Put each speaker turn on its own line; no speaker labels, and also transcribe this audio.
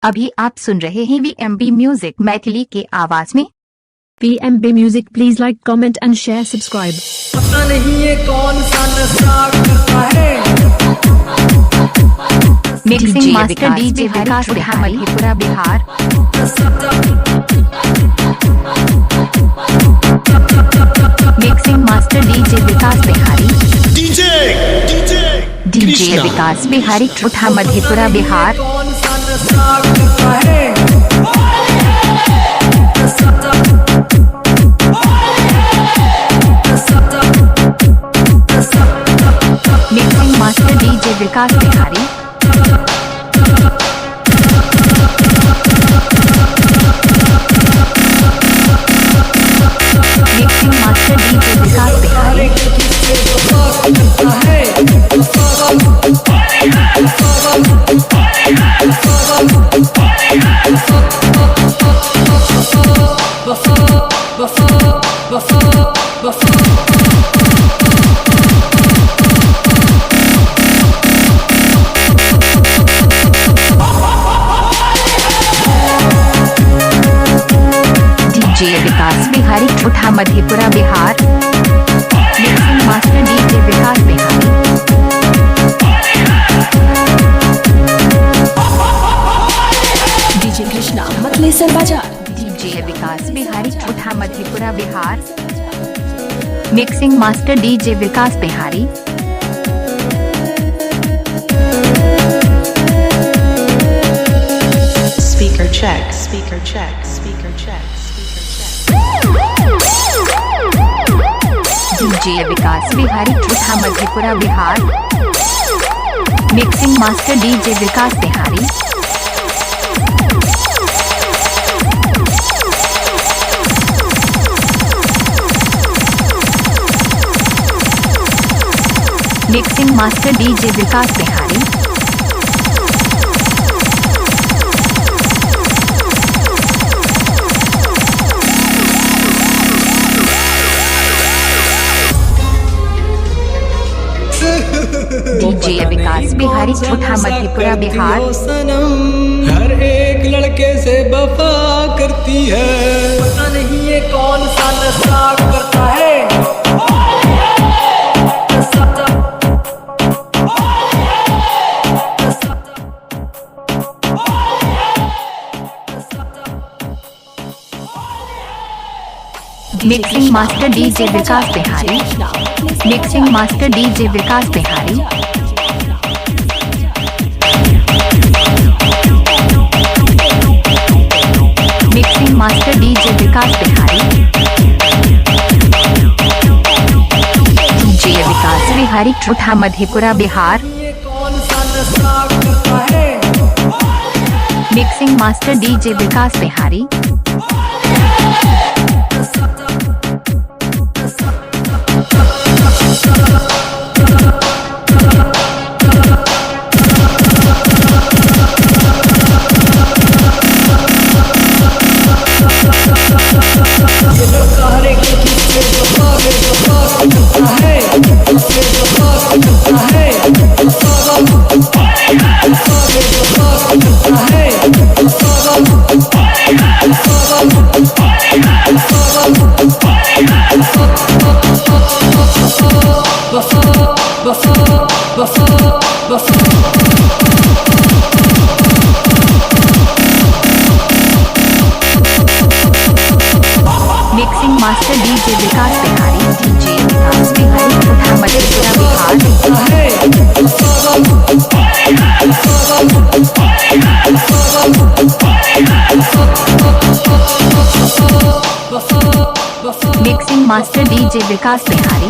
अभी आप सुन रहे हैं VMB म्यूजिक मैथिली के आवाज में।
VMB music, please like, comment and share, subscribe.
पता नहीं ये कौन सा नशा करता है।
Mixing master DJ Vikas Bihari, Madhepura Bihar. Mixing master DJ Vikas Bihari, DJ Vikas Bihari Thutha, Madhepura Bihar.
कौन सा नशा करता है।
Mixing master DJ Vikas Bihari. Mixing master DJ Vikas Bihari. DJ Vikas Bihari Thutha, Madhepura Bihar. Mixing master DJ Vikas Bihari.
DJ Krishna Matlesar Bazar.
DJ Vikas Bihari Thutha, Madhepura Bihar. Mixing master DJ Vikas Bihari.
Speaker check, speaker check, speaker check, speaker check.
DJ Vikas Bihari Thutha, Madhepura Bihar. Mixing master DJ Vikas Bihari. Mixing master DJ Vikas Bihari. DJ Vikas Bihari Thutha, Madhepura Bihar.
सनम हर एक लड़के से वफा करती है। पता नहीं ये कौन सा नशा करता है।
Mixing master DJ Vikas Bihari. Mixing master DJ Vikas Bihari. Mixing master DJ Vikas Bihari. DJ Vikas Bihari Thutha, Madhepura Bihar.
ये कौन सा नशा करता है।
Mixing master DJ Vikas Bihari. Mixing master DJ Vikas Bihari. DJ Vikas Bihari Thutha, Madhepura Bihar. Mixing master DJ Vikas Bihari.